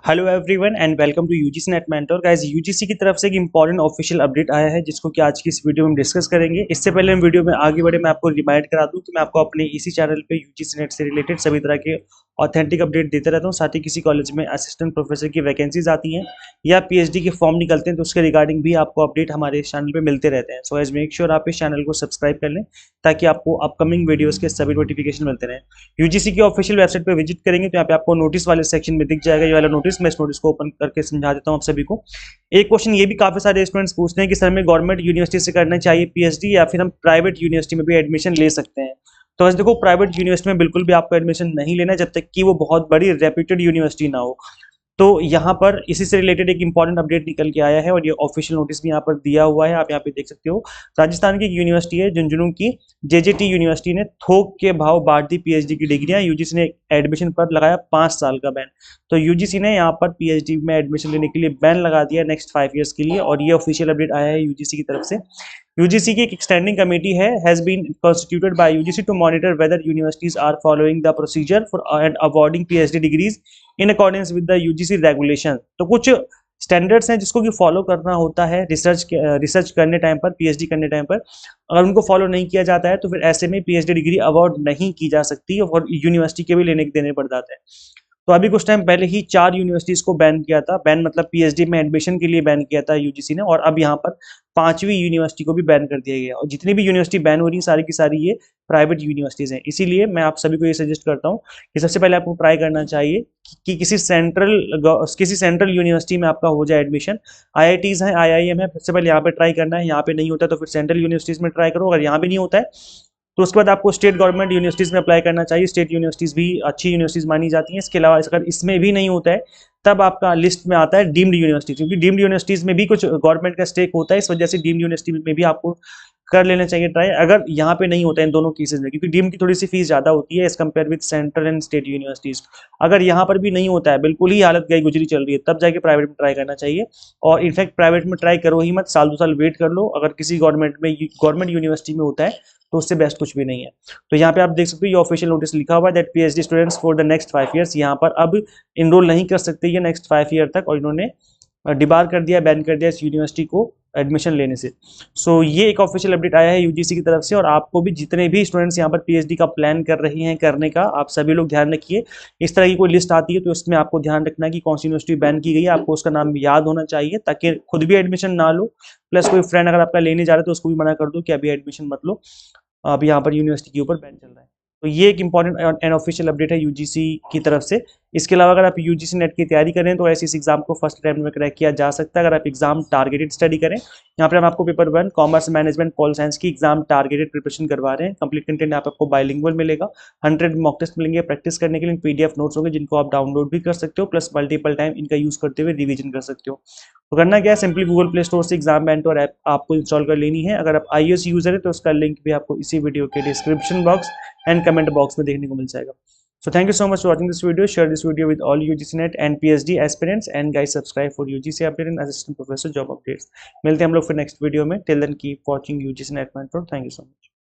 Hello everyone and welcome to UGC NET mentor guys. UGC की तरफ से एक इंपॉर्टेंट ऑफिशियल अपडेट आया है जिसको कि आज की इस वीडियो में डिस्कस करेंगे। इससे पहले हम वीडियो में आगे बढ़े, मैं आपको रिमाइंड करा दूं कि मैं आपको अपने इसी चैनल पे यूजीसी नेट से रिलेटेड सभी तरह के ऑथेंटिक अपडेट देते रहता हूं। साथ ही किसी कॉलेज में असिस्टेंट प्रोफेसर की वैकेंसीज आती हैं या पीएचडी के फॉर्म निकलते हैं तो उसके रिगार्डिंग भी आपको अपडेट हमारे इस चैनल पर मिलते रहते हैं। सो एज मेक श्योर आप इस चैनल को सब्सक्राइब कर लें ताकि आपको अपकमिंग वीडियोज़ के सभी नोटिफिकेशन मिलते रहें। यूजीसी की ऑफिशियल वेबसाइट पे विजिट करेंगे तो यहाँ पे आपको नोटिस वाले सेक्शन में दिख जाएगा ये वाला नोटिस। मैं इस नोटिस को ओपन करके समझा देता हूँ आप सभी को। एक क्वेश्चन ये भी काफी सारे स्टूडेंट्स पूछते हैं कि सर में गवर्नमेंट यूनिवर्सिटी से करना चाहिए पीएचडी या फिर हम प्राइवेट यूनिवर्सिटी में भी एडमिशन ले सकते हैं। तो ऐसे देखो, प्राइवेट यूनिवर्सिटी में बिल्कुल भी आपको एडमिशन नहीं लेना जब तक कि वो बहुत बड़ी रेप्यूटेड यूनिवर्सिटी ना हो। तो यहाँ पर इसी से रिलेटेड एक इंपॉर्टेंट अपडेट निकल के आया है और ये ऑफिशियल नोटिस भी यहाँ पर दिया हुआ है, आप यहाँ पे देख सकते हो। राजस्थान की एक यूनिवर्सिटी है झुंझुनू की जेजेटी यूनिवर्सिटी ने थोक के भाव बांट दी पीएचडी की डिग्रियां। यूजीसी ने एडमिशन पर लगाया 5 साल का बैन। तो यूजीसी ने यहाँ पर पीएचडी में एडमिशन लेने के लिए बैन लगा दिया नेक्स्ट 5 ईयर्स के लिए, और ये ऑफिशियल अपडेट आया है यूजीसी की तरफ से। यूजीसी की एक standing committee has been constituted by UGC to monitor whether universities are following the procedure for and awarding PhD degrees in accordance with the UGC regulation। तो कुछ स्टैंडर्ड्स हैं जिसको कि फॉलो करना होता है रिसर्च करने टाइम पर, पीएचडी करने टाइम पर। अगर उनको फॉलो नहीं किया जाता है तो फिर ऐसे में पीएचडी डिग्री अवार्ड नहीं की जा सकती और यूनिवर्सिटी के भी लेने देने पड़ जाते हैं। तो अभी कुछ टाइम पहले ही 4 यूनिवर्सिटीज को बैन किया था, बैन मतलब पीएचडी में एडमिशन के लिए बैन किया था यूजीसी ने, और अब यहाँ पर 5वीं यूनिवर्सिटी को भी बैन कर दिया गया। और जितनी भी यूनिवर्सिटी बैन हो रही है सारी की सारी ये प्राइवेट यूनिवर्सिटीज हैं। इसीलिए मैं आप सभी को ये सजेस्ट करता हूँ कि सबसे पहले आपको ट्राई करना चाहिए कि किसी सेंट्रल यूनिवर्सिटी में आपका हो जाए एडमिशन। आईआईटीज हैं, आईआईएम है, सबसे पहले यहाँ पे ट्राई करना है। यहाँ पे नहीं होता है तो फिर सेंट्रल यूनिवर्सिटीज में ट्राई करो। अगर यहाँ पे नहीं होता है तो उसके बाद आपको स्टेट गवर्नमेंट यूनिवर्सिटीज़ में अप्लाई करना चाहिए। स्टेट यूनिवर्सिटीज़ भी अच्छी यूनिवर्सिटीज़ मानी जाती हैं। इसके अलावा अगर इसमें भी नहीं होता है तब आपका लिस्ट में आता है डीम्ड यूनिवर्सिटी, क्योंकि डीम्ड यूनिवर्सिटीज़ में भी कुछ गवर्नमेंट का स्टेक होता है। इस वजह से डीम्ड यूनिवर्सिटी में भी आपको कर लेना चाहिए ट्राई, अगर यहाँ पे नहीं होता है इन दोनों केसेस में, क्योंकि डीम की थोड़ी सी फीस ज़्यादा होती है as compare with central and state universities. अगर यहाँ पर भी नहीं होता है, बिल्कुल ही हालत गई गुजरी चल रही है, तब जाके प्राइवेट में ट्राई करना चाहिए। और इनफैक्ट प्राइवेट में ट्राई करो ही मत, साल 2 साल वेट कर लो। अगर किसी गवर्नमेंट यूनिवर्सिटी में होता है तो उससे बेस्ट कुछ भी नहीं है। तो यहाँ पे आप देख सकते हो ये ऑफिशियल नोटिस लिखा हुआ है that PhD students for the next 5 years यहाँ पर अब इनरोल नहीं कर सकते ये नेक्स्ट 5 ईयर तक, और इन्होंने डिबार कर दिया, बैन कर दिया इस यूनिवर्सिटी को एडमिशन लेने से। सो ये एक ऑफिशियल अपडेट आया है यूजीसी की तरफ से, और आपको भी जितने भी स्टूडेंट्स यहाँ पर पीएचडी का प्लान कर रहे हैं करने का, आप सभी लोग ध्यान रखिए। इस तरह की कोई लिस्ट आती है तो इसमें आपको ध्यान रखना है कि कौन सी यूनिवर्सिटी बैन की गई है, आपको उसका नाम याद होना चाहिए ताकि खुद भी एडमिशन ना लो, प्लस कोई फ्रेंड अगर आपका लेने जा रहा है तो उसको भी मना कर दो कि अभी एडमिशन मत लो, अभी यहाँ पर यूनिवर्सिटी के ऊपर बैन चल रहा है। तो ये एक इंपॉर्टेंट एंड ऑफिशियल अपडेट है यूजीसी की तरफ से। इसके अलावा अगर आप यूजीसी नेट की तैयारी करें तो ऐसे इस एग्जाम को फर्स्ट अटेम्प्ट में क्रैक किया जा सकता है अगर आप एग्जाम टारगेटेड स्टडी करें। यहाँ पर हम आपको paper 1 commerce management pol science की एग्जाम टारगेटेड प्रिपरेशन करवा रहे हैं। कंप्लीट कंटेंट यहाँ पर आपको बाइलिंगुअल मिलेगा, 100 मॉक टेस्ट मिलेंगे प्रैक्टिस करने के लिए, पीडीएफ नोट्स होंगे जिनको आप डाउनलोड भी कर सकते हो, प्लस मल्टीपल टाइम इनका यूज करते हुए रिवीजन कर सकते हो। तो करना क्या है, सिंपली गूगल प्ले स्टोर से एग्जाम मेंटर ऐप आपको इंस्टॉल कर लेनी है। अगर आप iOS यूजर है तो उसका लिंक भी आपको इसी वीडियो के description box and comment box में देखने को मिल जाएगा। So thank you so much for watching this video. Share this video with all UGC NET and PhD aspirants, and guys subscribe for UGC update and assistant professor job updates. मिलते हैं हम लोग फिर next video में। Till then keep watching UGC NET Mentor. Thank you so much.